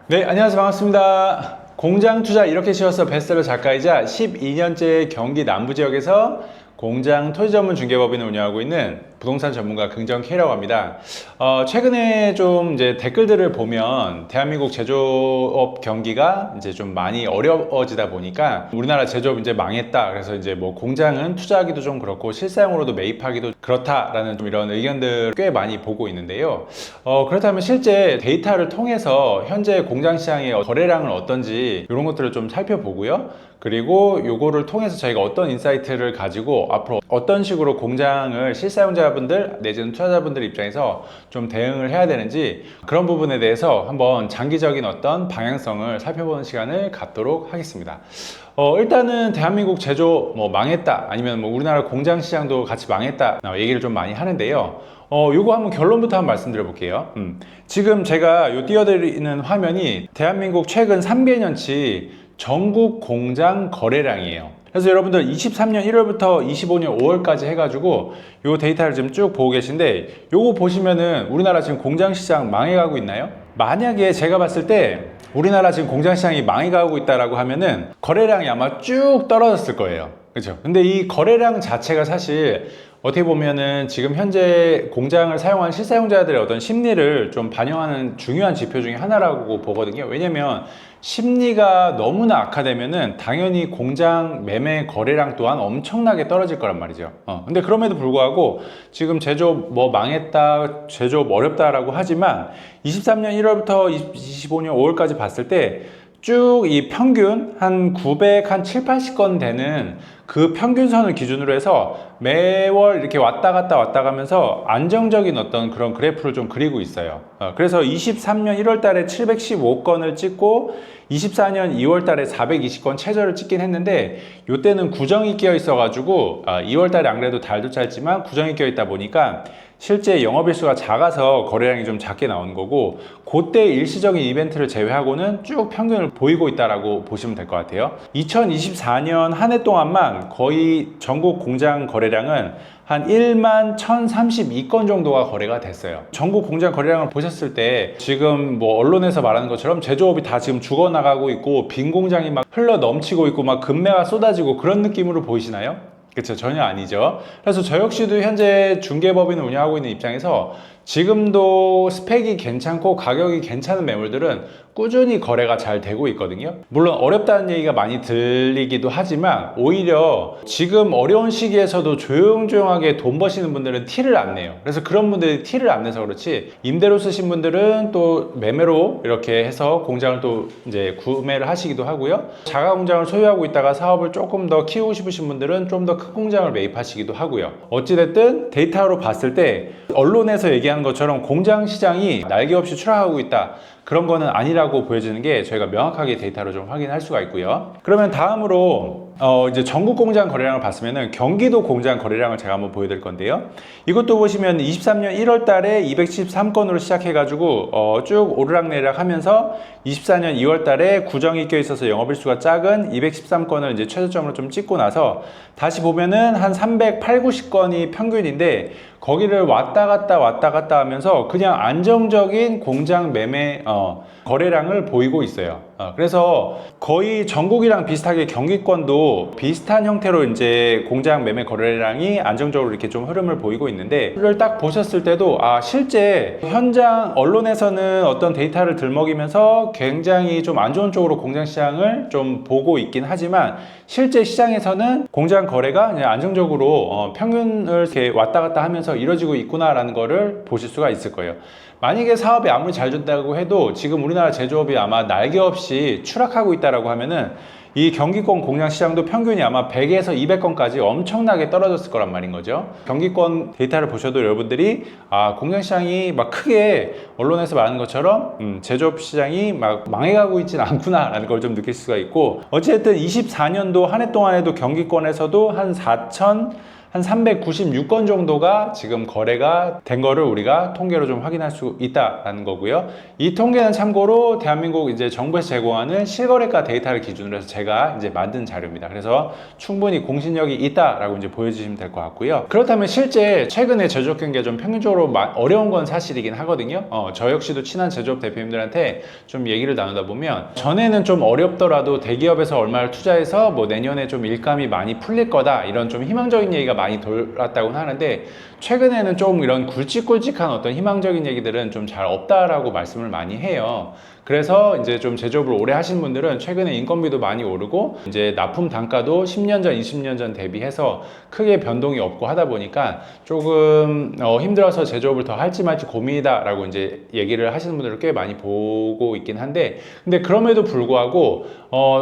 네, 안녕하세요. 반갑습니다. 공장 투자 이렇게 쉬워서 베스트셀러 작가이자 12년째 경기 남부 지역에서 공장 토지 전문 중개법인을 운영하고 있는 부동산 전문가 긍정K라고 합니다. 최근에 좀 이제 댓글들을 보면 대한민국 제조업 경기가 이제 좀 많이 어려워지다 보니까 우리나라 제조업 이제 망했다. 그래서 이제 뭐 공장은 투자하기도 좀 그렇고 실사용으로도 매입하기도 그렇다라는 좀 이런 의견들 꽤 많이 보고 있는데요. 그렇다면 실제 데이터를 통해서 현재 공장 시장의 거래량은 어떤지 이런 것들을 좀 살펴보고요. 그리고 요거를 통해서 저희가 어떤 인사이트를 가지고 앞으로 어떤 식으로 공장을 실사용자분들 내지는 투자자분들 입장에서 좀 대응을 해야 되는지 그런 부분에 대해서 한번 장기적인 어떤 방향성을 살펴보는 시간을 갖도록 하겠습니다. 일단은 대한민국 제조 뭐 망했다 아니면 뭐 우리나라 공장 시장도 같이 망했다 얘기를 좀 많이 하는데요. 요거 한번 결론부터 한번 말씀드려 볼게요. 지금 제가 요 띄워드리는 화면이 대한민국 최근 3개년치 전국 공장 거래량이에요. 그래서 여러분들 23년 1월부터 25년 5월까지 해가지고 요 데이터를 지금 쭉 보고 계신데 요거 보시면은 우리나라 지금 공장 시장 망해가고 있나요? 만약에 제가 봤을 때 우리나라 지금 공장 시장이 망해가고 있다라고 하면은 거래량이 아마 쭉 떨어졌을 거예요. 그렇죠? 근데 이 거래량 자체가 사실 어떻게 보면은 지금 현재 공장을 사용한 실사용자들의 어떤 심리를 좀 반영하는 중요한 지표 중에 하나라고 보거든요. 왜냐면 심리가 너무나 악화되면은 당연히 공장 매매 거래량 또한 엄청나게 떨어질 거란 말이죠. 근데 그럼에도 불구하고 지금 제조업 뭐 망했다, 제조업 어렵다라고 하지만 23년 1월부터 25년 5월까지 봤을 때 쭉 이 평균 한 900, 한 7, 80건 되는 그 평균선을 기준으로 해서 매월 이렇게 왔다 갔다 왔다 가면서 안정적인 어떤 그런 그래프를 좀 그리고 있어요. 그래서 23년 1월 달에 715건을 찍고 24년 2월 달에 420건 최저를 찍긴 했는데 이때는 구정이 끼어 있어 가지고 2월 달에 안 그래도 달도 짧지만 구정이 끼어 있다 보니까 실제 영업일수가 작아서 거래량이 좀 작게 나오는 거고 그때 일시적인 이벤트를 제외하고는 쭉 평균을 보이고 있다라고 보시면 될 것 같아요. 2024년 한 해 동안만 거의 전국 공장 거래량은 한 1만 1032건 정도가 거래가 됐어요. 전국 공장 거래량을 보셨을 때 지금 뭐 언론에서 말하는 것처럼 제조업이 다 지금 죽어나가고 있고 빈 공장이 막 흘러 넘치고 있고 막 금매가 쏟아지고 그런 느낌으로 보이시나요? 그렇죠. 전혀 아니죠. 그래서 저 역시도 현재 중개법인을 운영하고 있는 입장에서 지금도 스펙이 괜찮고 가격이 괜찮은 매물들은 꾸준히 거래가 잘 되고 있거든요. 물론 어렵다는 얘기가 많이 들리기도 하지만 오히려 지금 어려운 시기에서도 조용조용하게 돈 버시는 분들은 티를 안 내요. 그래서 그런 분들이 티를 안 내서 그렇지 임대로 쓰신 분들은 또 매매로 이렇게 해서 공장을 또 이제 구매를 하시기도 하고요. 자가 공장을 소유하고 있다가 사업을 조금 더 키우고 싶으신 분들은 좀 더 큰 공장을 매입하시기도 하고요. 어찌됐든 데이터로 봤을 때 언론에서 얘기하는 것처럼 공장 시장이 날개 없이 추락하고 있다. 그런 거는 아니라고 보여지는 게 저희가 명확하게 데이터로 좀 확인할 수가 있고요. 그러면 다음으로 이제 전국 공장 거래량을 봤으면은 경기도 공장 거래량을 제가 한번 보여드릴 건데요. 이것도 보시면 23년 1월 달에 273건으로 시작해가지고 쭉 오르락내리락 하면서 24년 2월 달에 구정이 껴있어서 영업일수가 작은 213건을 이제 최저점으로 좀 찍고 나서 다시 보면은 한 308, 90건이 평균인데 거기를 왔다 갔다 하면서 그냥 안정적인 공장 매매 거래량을 보이고 있어요. 그래서 거의 전국이랑 비슷하게 경기권도 비슷한 형태로 이제 공장 매매 거래량이 안정적으로 이렇게 좀 흐름을 보이고 있는데 이걸 딱 보셨을 때도 실제 현장 언론에서는 어떤 데이터를 들먹이면서 굉장히 좀 안 좋은 쪽으로 공장 시장을 좀 보고 있긴 하지만 실제 시장에서는 공장 거래가 그냥 안정적으로 평균을 이렇게 왔다 갔다 하면서 이루어지고 있구나라는 거를 보실 수가 있을 거예요. 만약에 사업이 아무리 잘 된다고 해도 지금 우리나라 제조업이 아마 날개 없이 추락하고 있다라고 하면은 이 경기권 공장 시장도 평균이 아마 100에서 200건까지 엄청나게 떨어졌을 거란 말인 거죠. 경기권 데이터를 보셔도 여러분들이 공장 시장이 막 크게 언론에서 말하는 것처럼 제조업 시장이 막 망해가고 있진 않구나 라는 걸 좀 느낄 수가 있고 어쨌든 24년도 한 해 동안에도 경기권에서도 한 한 396건 정도가 지금 거래가 된 거를 우리가 통계로 좀 확인할 수 있다라는 거고요. 이 통계는 참고로 대한민국 이제 정부에서 제공하는 실거래가 데이터를 기준으로 해서 제가 이제 만든 자료입니다. 그래서 충분히 공신력이 있다라고 이제 보여주시면 될 것 같고요. 그렇다면 실제 최근에 제조업 경기가 좀 평균적으로 어려운 건 사실이긴 하거든요. 저 역시도 친한 제조업 대표님들한테 좀 얘기를 나누다 보면 전에는 좀 어렵더라도 대기업에서 얼마를 투자해서 뭐 내년에 좀 일감이 많이 풀릴 거다 이런 좀 희망적인 얘기가 많이 돌았다고는 하는데 최근에는 좀 이런 굵직굵직한 어떤 희망적인 얘기들은 좀 잘 없다라고 말씀을 많이 해요. 그래서 이제 좀 제조업을 오래 하신 분들은 최근에 인건비도 많이 오르고 이제 납품 단가도 10년 전, 20년 전 대비해서 크게 변동이 없고 하다 보니까 조금 힘들어서 제조업을 더 할지 말지 고민이다라고 이제 얘기를 하시는 분들을 꽤 많이 보고 있긴 한데 근데 그럼에도 불구하고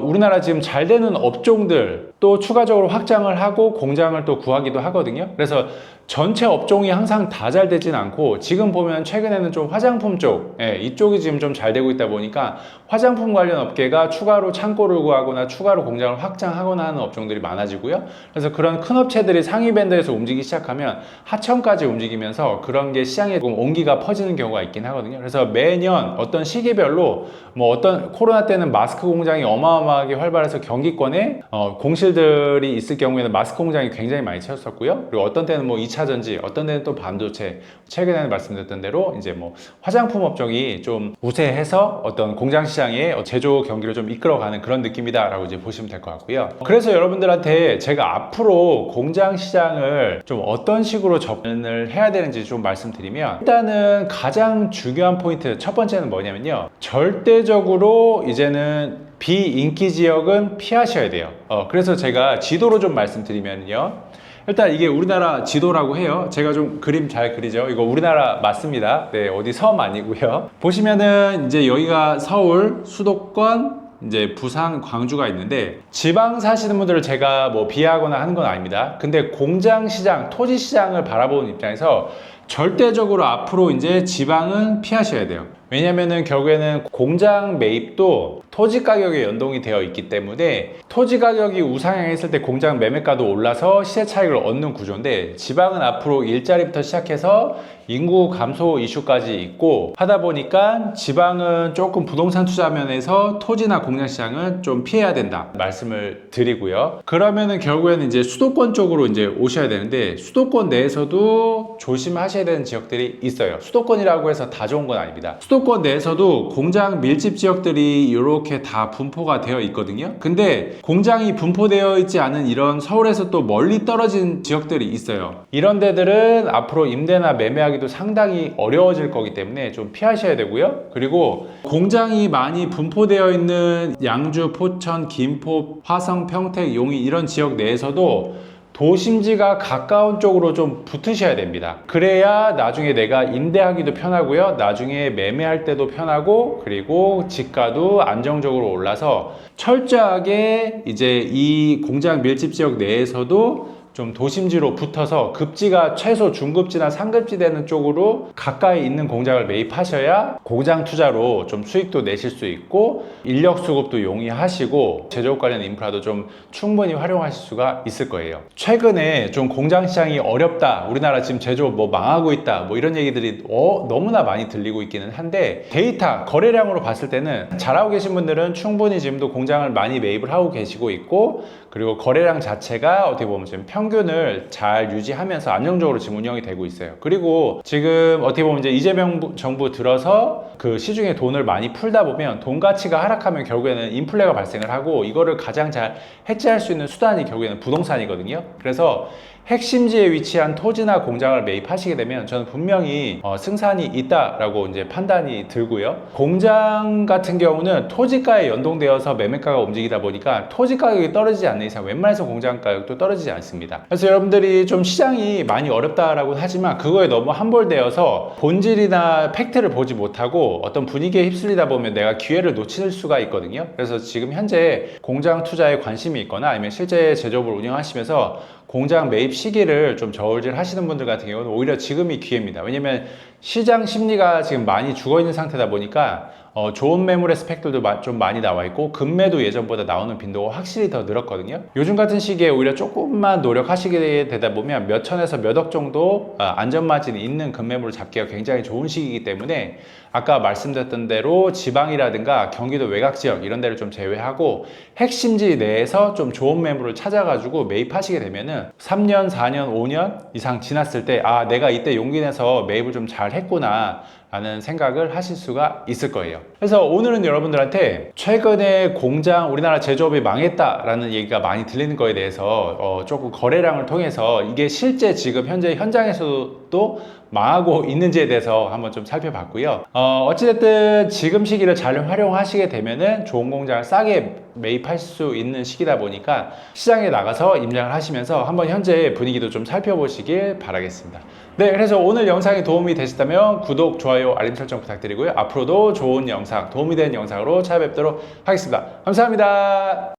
우리나라 지금 잘 되는 업종들 또 추가적으로 확장을 하고 공장을 또 구하기도 하거든요. 그래서 전체 업종이 항상 다 잘 되진 않고 지금 보면 최근에는 좀 화장품 쪽 이쪽이 지금 좀 잘 되고 있다 보니까 화장품 관련 업계가 추가로 창고를 구하거나 추가로 공장을 확장하거나 하는 업종들이 많아지고요. 그래서 그런 큰 업체들이 상위 밴드에서 움직이기 시작하면 하청까지 움직이면서 그런 게 시장에 조금 온기가 퍼지는 경우가 있긴 하거든요. 그래서 매년 어떤 시기별로 뭐 어떤 코로나 때는 마스크 공장이 어마어마하게 활발해서 경기권에 공실들이 있을 경우에는 마스크 공장이 굉장히 많이 채웠었고요. 그리고 어떤 때는 뭐 2차 전지, 어떤 때는 또 반도체, 최근에는 말씀드렸던 대로 이제 뭐 화장품 업종이 좀 우세해서 어떤 공장 시장의 제조 경기를 좀 이끌어가는 그런 느낌이다라고 이제 보시면 될 것 같고요. 그래서 여러분들한테 제가 앞으로 공장 시장을 좀 어떤 식으로 접근을 해야 되는지 좀 말씀드리면 일단은 가장 중요한 포인트 첫 번째는 뭐냐면요. 절대적으로 이제는 비인기 지역은 피하셔야 돼요. 그래서 제가 지도로 좀 말씀드리면요. 일단 이게 우리나라 지도라고 해요. 제가 좀 그림 잘 그리죠. 이거 우리나라 맞습니다. 네, 어디 섬 아니고요. 보시면은 이제 여기가 서울, 수도권, 이제 부산, 광주가 있는데 지방 사시는 분들을 제가 뭐 비하하거나 하는 건 아닙니다. 근데 공장 시장, 토지 시장을 바라보는 입장에서 절대적으로 앞으로 이제 지방은 피하셔야 돼요. 왜냐면은 결국에는 공장 매입도 토지 가격에 연동이 되어 있기 때문에 토지 가격이 우상향했을 때 공장 매매가도 올라서 시세 차익을 얻는 구조인데 지방은 앞으로 일자리부터 시작해서 인구 감소 이슈까지 있고 하다 보니까 지방은 조금 부동산 투자 면에서 토지나 공장 시장은 좀 피해야 된다 말씀을 드리고요. 그러면은 결국에는 이제 수도권 쪽으로 이제 오셔야 되는데 수도권 내에서도 조심하셔야 되는 지역들이 있어요. 수도권이라고 해서 다 좋은 건 아닙니다. 수도권 내에서도 공장 밀집 지역들이 이렇게 다 분포가 되어 있거든요. 근데 공장이 분포되어 있지 않은 이런 서울에서 또 멀리 떨어진 지역들이 있어요. 이런 데들은 앞으로 임대나 매매하기도 상당히 어려워질 거기 때문에 좀 피하셔야 되고요. 그리고 공장이 많이 분포되어 있는 양주, 포천, 김포, 화성, 평택, 용인 이런 지역 내에서도 도심지가 가까운 쪽으로 좀 붙으셔야 됩니다. 그래야 나중에 내가 임대하기도 편하고요. 나중에 매매할 때도 편하고 그리고 지가도 안정적으로 올라서 철저하게 이제 이 공장 밀집 지역 내에서도 좀 도심지로 붙어서 급지가 최소 중급지나 상급지 되는 쪽으로 가까이 있는 공장을 매입하셔야 공장 투자로 좀 수익도 내실 수 있고 인력 수급도 용이하시고 제조업 관련 인프라도 좀 충분히 활용하실 수가 있을 거예요. 최근에 좀 공장 시장이 어렵다, 우리나라 지금 제조업 뭐 망하고 있다, 뭐 이런 얘기들이 너무나 많이 들리고 있기는 한데 데이터 거래량으로 봤을 때는 잘하고 계신 분들은 충분히 지금도 공장을 많이 매입을 하고 계시고 있고 그리고 거래량 자체가 어떻게 보면 지금 평균을 잘 유지하면서 안정적으로 지금 운영이 되고 있어요. 그리고 지금 어떻게 보면 이제 이재명 정부 들어서 그 시중에 돈을 많이 풀다 보면 돈 가치가 하락하면 결국에는 인플레가 발생을 하고 이거를 가장 잘 해지할 수 있는 수단이 결국에는 부동산이거든요. 그래서 핵심지에 위치한 토지나 공장을 매입하시게 되면 저는 분명히 승산이 있다라고 이제 판단이 들고요. 공장 같은 경우는 토지가에 연동되어서 매매가가 움직이다 보니까 토지 가격이 떨어지지 않는 이상 웬만해서 공장 가격도 떨어지지 않습니다. 그래서 여러분들이 좀 시장이 많이 어렵다라고 하지만 그거에 너무 함몰되어서 본질이나 팩트를 보지 못하고 어떤 분위기에 휩쓸리다 보면 내가 기회를 놓칠 수가 있거든요. 그래서 지금 현재 공장 투자에 관심이 있거나 아니면 실제 제조업을 운영하시면서 공장 매입 시기를 좀 저울질 하시는 분들 같은 경우는 오히려 지금이 기회입니다. 왜냐면 시장 심리가 지금 많이 죽어 있는 상태다 보니까 좋은 매물의 스펙들도 좀 많이 나와 있고 급매도 예전보다 나오는 빈도가 확실히 더 늘었거든요. 요즘 같은 시기에 오히려 조금만 노력하시게 되다 보면 몇 천에서 몇 억 정도 안전마진이 있는 급매물을 잡기가 굉장히 좋은 시기이기 때문에 아까 말씀드렸던 대로 지방이라든가 경기도 외곽 지역 이런 데를 좀 제외하고 핵심지 내에서 좀 좋은 매물을 찾아가지고 매입하시게 되면은 3년, 4년, 5년 이상 지났을 때 내가 이때 용기 내서 매입을 좀 잘 했구나 라는 생각을 하실 수가 있을 거예요. 그래서 오늘은 여러분들한테 최근에 공장 우리나라 제조업이 망했다라는 얘기가 많이 들리는 거에 대해서 조금 거래량을 통해서 이게 실제 지금 현재 현장에서도 망하고 있는지에 대해서 한번 좀 살펴봤고요. 어찌됐든 지금 시기를 잘 활용하시게 되면은 좋은 공장을 싸게 매입할 수 있는 시기다 보니까 시장에 나가서 임장을 하시면서 한번 현재 분위기도 좀 살펴보시길 바라겠습니다. 네, 그래서 오늘 영상이 도움이 되셨다면 구독, 좋아요, 알림 설정 부탁드리고요. 앞으로도 좋은 영상, 도움이 되는 영상으로 찾아뵙도록 하겠습니다. 감사합니다.